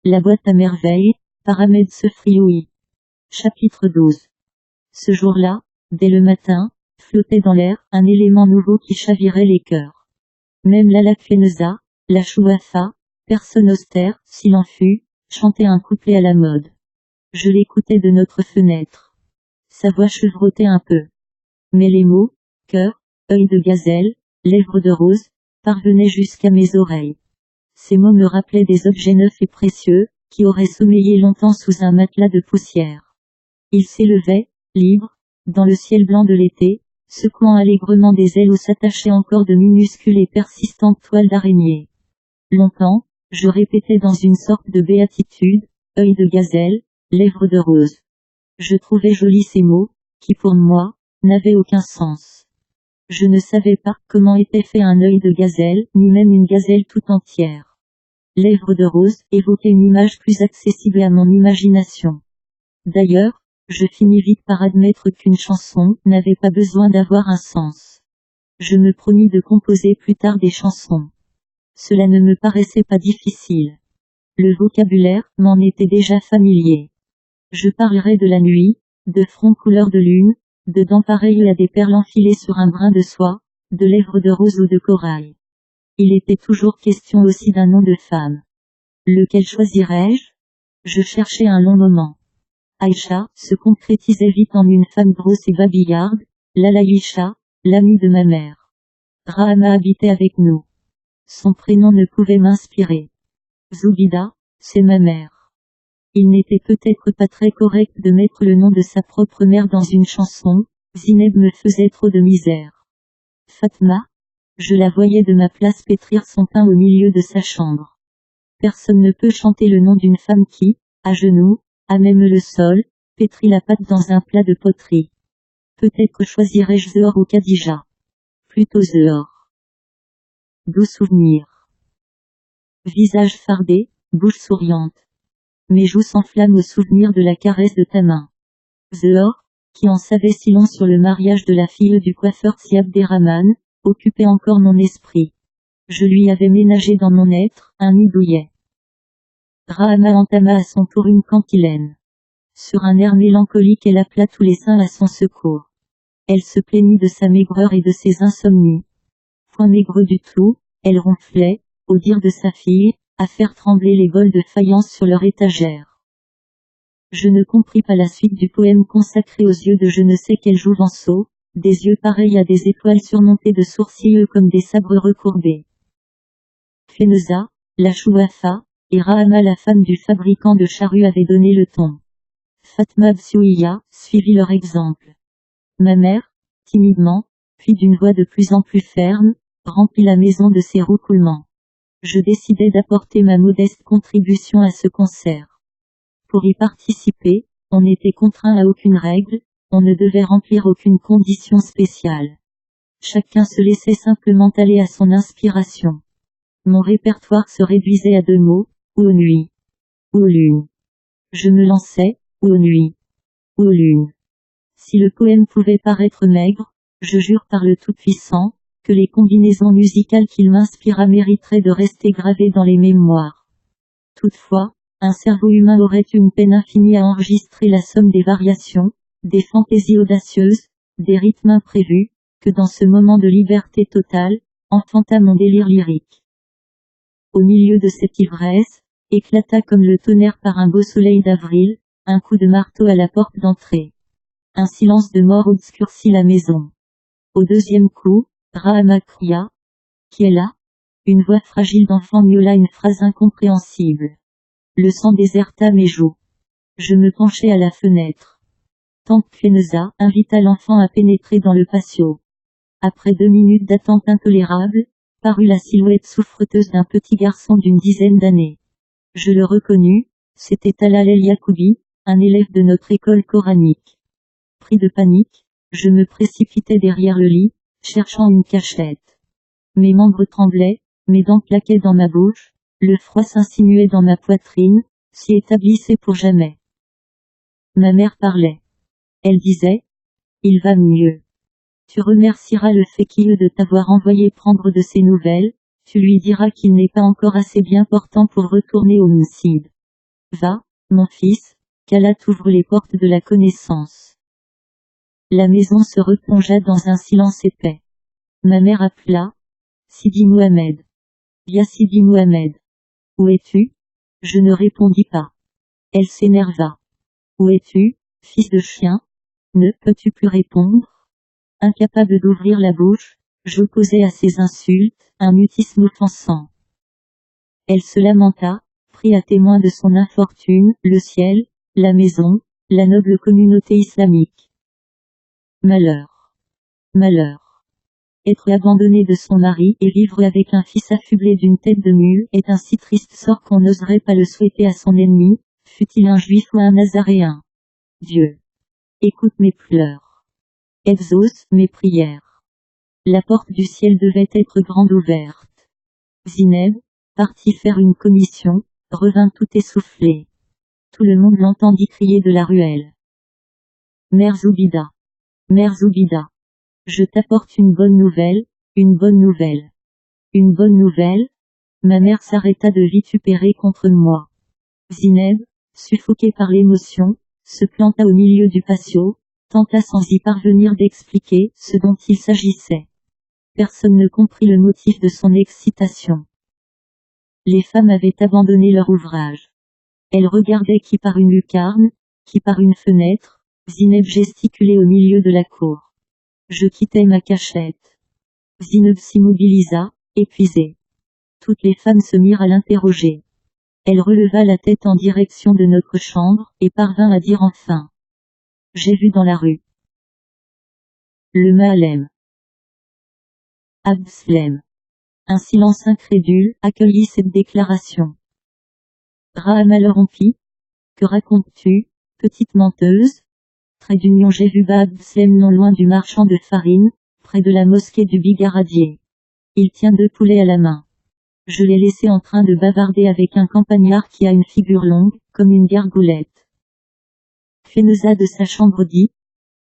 La boîte à merveilles, par Ahmed Sefrioui. Chapitre 12. Ce jour-là, dès le matin, flottait dans l'air un élément nouveau qui chavirait les cœurs. Même la Lacfeneza, la Chouafa, personne austère, s'il en fut, chantait un couplet à la mode. Je l'écoutais de notre fenêtre. Sa voix chevrotait un peu. Mais les mots, cœur, œil de gazelle, lèvres de rose, parvenaient jusqu'à mes oreilles. Ces mots me rappelaient des objets neufs et précieux, qui auraient sommeillé longtemps sous un matelas de poussière. Ils s'élevaient, libres, dans le ciel blanc de l'été, secouant allègrement des ailes où s'attachaient encore de minuscules et persistantes toiles d'araignée. Longtemps, je répétais dans une sorte de béatitude, œil de gazelle, lèvres de rose. Je trouvais jolis ces mots, qui pour moi, n'avaient aucun sens. Je ne savais pas comment était fait un œil de gazelle, ni même une gazelle tout entière. Lèvres de rose évoquaient une image plus accessible à mon imagination. D'ailleurs, je finis vite par admettre qu'une chanson n'avait pas besoin d'avoir un sens. Je me promis de composer plus tard des chansons. Cela ne me paraissait pas difficile. Le vocabulaire m'en était déjà familier. Je parlerai de la nuit, de front couleur de lune, de dents pareilles à des perles enfilées sur un brin de soie, de lèvres de rose ou de corail. Il était toujours question aussi d'un nom de femme. Lequel choisirais-je? Je cherchais un long moment. Aïcha se concrétisait vite en une femme grosse et babillarde, Lalaïcha, l'amie de ma mère. Rahama habitait avec nous. Son prénom ne pouvait m'inspirer. Zoubida, c'est ma mère. Il n'était peut-être pas très correct de mettre le nom de sa propre mère dans une chanson, Zineb me faisait trop de misère. Fatma, je la voyais de ma place pétrir son pain au milieu de sa chambre. Personne ne peut chanter le nom d'une femme qui, à genoux, à même le sol, pétrit la pâte dans un plat de poterie. Peut-être choisirais-je Zehor ou Khadija. Plutôt Zehor. Doux souvenir. Visage fardé, bouche souriante. Mes joues s'enflamment au souvenir de la caresse de ta main. Zehor, qui en savait si long sur le mariage de la fille du coiffeur Siab Derrahman, occupait encore mon esprit. Je lui avais ménagé dans mon être un nid douillet. Rahama entama à son tour une cantilène. Sur un air mélancolique elle appela tous les saints à son secours. Elle se plaignit de sa maigreur et de ses insomnies. Point maigre du tout, elle ronflait, au dire de sa fille, à faire trembler les bols de faïence sur leur étagère. Je ne compris pas la suite du poème consacré aux yeux de je ne sais quel jouvenceau, des yeux pareils à des étoiles surmontées de sourcils comme des sabres recourbés. Feneza, la Chouafa, et Rahama la femme du fabricant de charrues avaient donné le ton. Fatma Bsiouia suivit leur exemple. Ma mère, timidement, puis d'une voix de plus en plus ferme, remplit la maison de ses roucoulements. Je décidai d'apporter ma modeste contribution à ce concert. Pour y participer, on n'était contraint à aucune règle, on ne devait remplir aucune condition spéciale. Chacun se laissait simplement aller à son inspiration. Mon répertoire se réduisait à 2 mots, ou aux nuits, ou aux lunes. Je me lançais, ou aux nuits, ou aux lunes. Si le poème pouvait paraître maigre, je jure par le Tout-Puissant, que les combinaisons musicales qu'il m'inspira mériteraient de rester gravées dans les mémoires. Toutefois, un cerveau humain aurait une peine infinie à enregistrer la somme des variations, des fantaisies audacieuses, des rythmes imprévus, que dans ce moment de liberté totale, enfanta mon délire lyrique. Au milieu de cette ivresse, éclata comme le tonnerre par un beau soleil d'avril, un coup de marteau à la porte d'entrée. Un silence de mort obscurcit la maison. Au deuxième coup, Rahama cria. Qui est là? Une voix fragile d'enfant miaula une phrase incompréhensible. Le sang déserta mes joues. Je me penchai à la fenêtre. Tante Feneza invita l'enfant à pénétrer dans le patio. Après 2 minutes d'attente intolérable, parut la silhouette souffreteuse d'un petit garçon d'une dizaine d'années. Je le reconnus, c'était Talal El Yacoubi, un élève de notre école coranique. Pris de panique, je me précipitai derrière le lit, cherchant une cachette. Mes membres tremblaient, mes dents claquaient dans ma bouche, le froid s'insinuait dans ma poitrine, s'y établissait pour jamais. Ma mère parlait. Elle disait, « Il va mieux. Tu remercieras le féquille de t'avoir envoyé prendre de ses nouvelles, tu lui diras qu'il n'est pas encore assez bien portant pour retourner au Moussid. Va, mon fils, qu'Allah t'ouvre les portes de la connaissance. La maison se replongea dans un silence épais. Ma mère appela. Sidi Mohamed. Ya Sidi Mohamed. Où es-tu? Je ne répondis pas. Elle s'énerva. Où es-tu, fils de chien? Ne peux-tu plus répondre? Incapable d'ouvrir la bouche, j'opposai à ces insultes un mutisme offensant. Elle se lamenta, prit à témoin de son infortune, le ciel, la maison, la noble communauté islamique. Malheur. Malheur. Être abandonné de son mari et vivre avec un fils affublé d'une tête de mule est un si triste sort qu'on n'oserait pas le souhaiter à son ennemi, fût-il un juif ou un nazaréen. Dieu, écoute mes pleurs. Exauce mes prières. La porte du ciel devait être grande ouverte. Zineb, parti faire une commission, revint tout essoufflé. Tout le monde l'entendit crier de la ruelle. Mère Zoubida. Mère Zoubida. Je t'apporte une bonne nouvelle, une bonne nouvelle. Une bonne nouvelle? Ma mère s'arrêta de vitupérer contre moi. Zineb, suffoquée par l'émotion, se planta au milieu du patio, tenta sans y parvenir d'expliquer ce dont il s'agissait. Personne ne comprit le motif de son excitation. Les femmes avaient abandonné leur ouvrage. Elles regardaient qui par une lucarne, qui par une fenêtre. Zineb gesticulait au milieu de la cour. Je quittai ma cachette. Zineb s'immobilisa, épuisée. Toutes les femmes se mirent à l'interroger. Elle releva la tête en direction de notre chambre, et parvint à dire enfin. J'ai vu dans la rue. Le Mahalem. Abdeslam. Un silence incrédule accueillit cette déclaration. Rahama rompit. Que racontes-tu, petite menteuse? Trait d'union. J'ai vu Abdeslam non loin du marchand de farine, près de la mosquée du Bigaradier. Il tient 2 poulets à la main. Je l'ai laissé en train de bavarder avec un campagnard qui a une figure longue, comme une gargoulette. Feneza de sa chambre dit.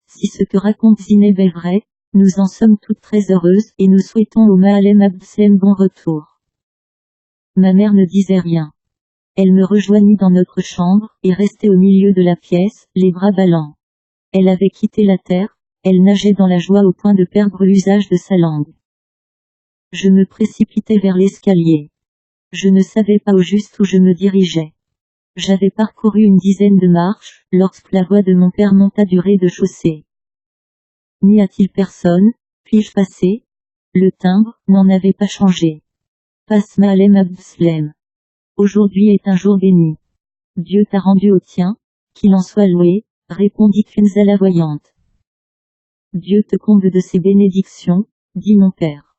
Si ce que raconte Zineb est vrai, nous en sommes toutes très heureuses et nous souhaitons au Mahalem Abdeslam bon retour. Ma mère ne disait rien. Elle me rejoignit dans notre chambre, et restait au milieu de la pièce, les bras ballants. Elle avait quitté la terre, elle nageait dans la joie au point de perdre l'usage de sa langue. Je me précipitai vers l'escalier. Je ne savais pas au juste où je me dirigeais. J'avais parcouru une dizaine de marches, lorsque la voix de mon père monta du rez-de-chaussée. N'y a-t-il personne? Puis-je passer? Le timbre n'en avait pas changé. Passe Mahalem Abdeslam. Aujourd'hui est un jour béni. Dieu t'a rendu au tien, qu'il en soit loué, répondit Kenza la voyante. Dieu te comble de ses bénédictions, dit mon père.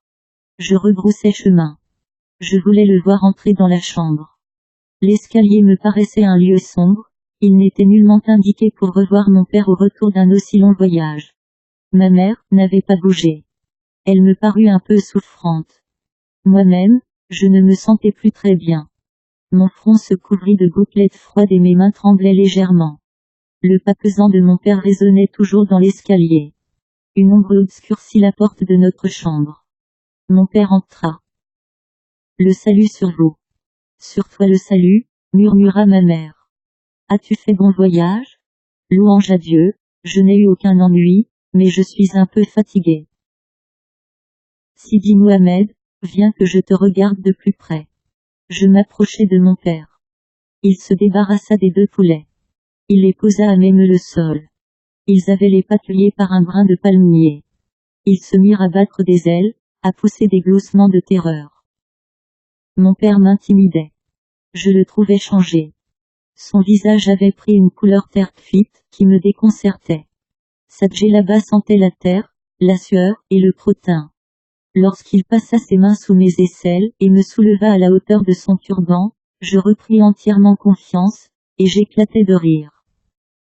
Je rebroussai chemin. Je voulais le voir entrer dans la chambre. L'escalier me paraissait un lieu sombre, il n'était nullement indiqué pour revoir mon père au retour d'un aussi long voyage. Ma mère n'avait pas bougé. Elle me parut un peu souffrante. Moi-même, je ne me sentais plus très bien. Mon front se couvrit de gouttelettes froides et mes mains tremblaient légèrement. Le pas pesant de mon père résonnait toujours dans l'escalier. Une ombre obscurcit la porte de notre chambre. Mon père entra. Le salut sur vous. Sur toi le salut, murmura ma mère. As-tu fait bon voyage? Louange à Dieu, je n'ai eu aucun ennui, mais je suis un peu fatigué. Sidi Mohamed, viens que je te regarde de plus près. Je m'approchai de mon père. Il se débarrassa des 2 poulets. Il les posa à même le sol. Ils avaient les pattes liées par un brin de palmier. Ils se mirent à battre des ailes, à pousser des gloussements de terreur. Mon père m'intimidait. Je le trouvais changé. Son visage avait pris une couleur terre cuite, qui me déconcertait. Sa djellaba sentait la terre, la sueur, et le crottin. Lorsqu'il passa ses mains sous mes aisselles, et me souleva à la hauteur de son turban, je repris entièrement confiance, et j'éclatai de rire.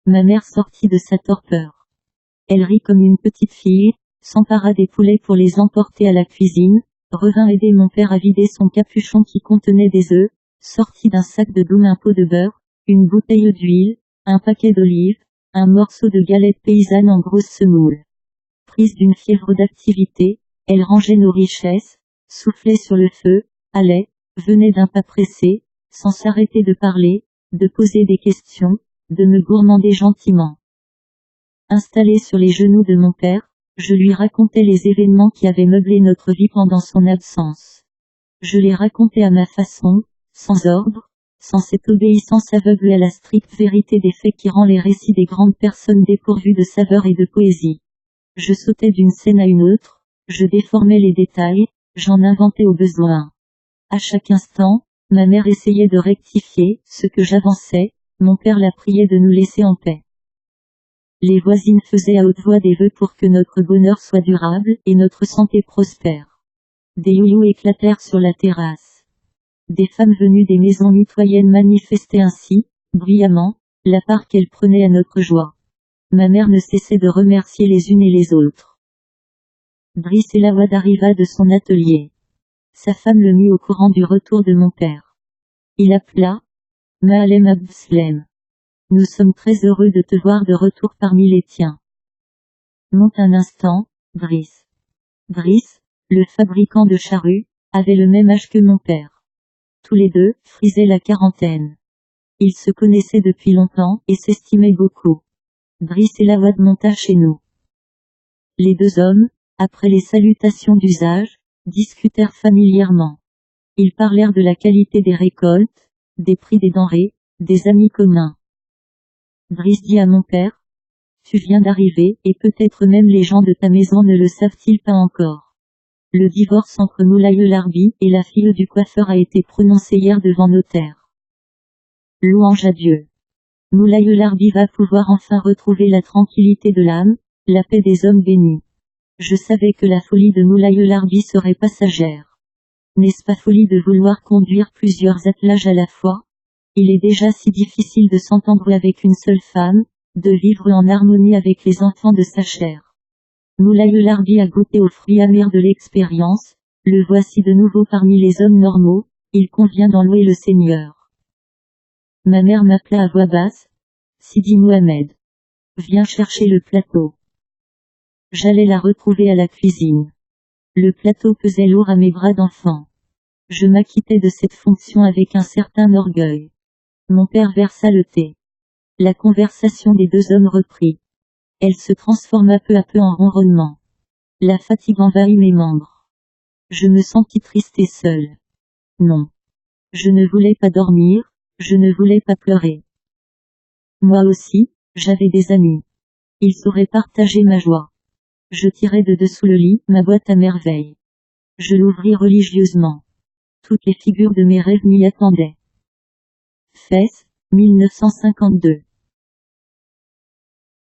Ma mère sortit de sa torpeur. Elle rit comme une petite fille, s'empara des poulets pour les emporter à la cuisine, revint aider mon père à vider son capuchon qui contenait des œufs, sortit d'un sac de doume un pot de beurre, une bouteille d'huile, un paquet d'olives, un morceau de galette paysanne en grosse semoule. Prise d'une fièvre d'activité, elle rangeait nos richesses, soufflait sur le feu, allait, venait d'un pas pressé, sans s'arrêter de parler, de poser des questions, de me gourmander gentiment. Installé sur les genoux de mon père, je lui racontais les événements qui avaient meublé notre vie pendant son absence. Je les racontais à ma façon, sans ordre, sans cette obéissance aveugle à la stricte vérité des faits qui rend les récits des grandes personnes dépourvus de saveur et de poésie. Je sautais d'une scène à une autre, je déformais les détails, j'en inventais au besoin. À chaque instant, ma mère essayait de rectifier ce que j'avançais, mon père la priait de nous laisser en paix. Les voisines faisaient à haute voix des vœux pour que notre bonheur soit durable et notre santé prospère. Des youyous éclatèrent sur la terrasse. Des femmes venues des maisons mitoyennes manifestaient ainsi, bruyamment, la part qu'elles prenaient à notre joie. Ma mère ne cessait de remercier les unes et les autres. Brice Elawad arriva de son atelier. Sa femme le mit au courant du retour de mon père. Il appela « Ma'alem Abslem. Nous sommes très heureux de te voir de retour parmi les tiens. » Monte un instant, Brice. Brice, le fabricant de charrues, avait le même âge que mon père. Tous les deux frisaient la quarantaine. Ils se connaissaient depuis longtemps et s'estimaient beaucoup. Brice Elawad monta chez nous. Les deux hommes, après les salutations d'usage, discutèrent familièrement. Ils parlèrent de la qualité des récoltes, des prix des denrées, des amis communs. Brice dit à mon père, « Tu viens d'arriver, et peut-être même les gens de ta maison ne le savent-ils pas encore. Le divorce entre Moulaye Larbi et la fille du coiffeur a été prononcé hier devant notaire. Louange à Dieu. Moulaye Larbi va pouvoir enfin retrouver la tranquillité de l'âme, la paix des hommes bénis. Je savais que la folie de Moulaye Larbi serait passagère. N'est-ce pas folie de vouloir conduire plusieurs attelages à la fois? Il est déjà si difficile de s'entendre avec une seule femme, de vivre en harmonie avec les enfants de sa chair. Moulaye Larbi a goûté aux fruits amers de l'expérience, le voici de nouveau parmi les hommes normaux, il convient d'en louer le Seigneur. Ma mère m'appela à voix basse, Sidi Mohamed. Viens chercher le plateau. J'allais la retrouver à la cuisine. Le plateau pesait lourd à mes bras d'enfant. Je m'acquittais de cette fonction avec un certain orgueil. Mon père versa le thé. La conversation des deux hommes reprit. Elle se transforma peu à peu en ronronnement. La fatigue envahit mes membres. Je me sentis triste et seul. Non. Je ne voulais pas dormir, je ne voulais pas pleurer. Moi aussi, j'avais des amis. Ils sauraient partager ma joie. Je tirai de dessous le lit ma boîte à merveilles. Je l'ouvris religieusement. Toutes les figures de mes rêves m'y attendaient. Fès, 1952.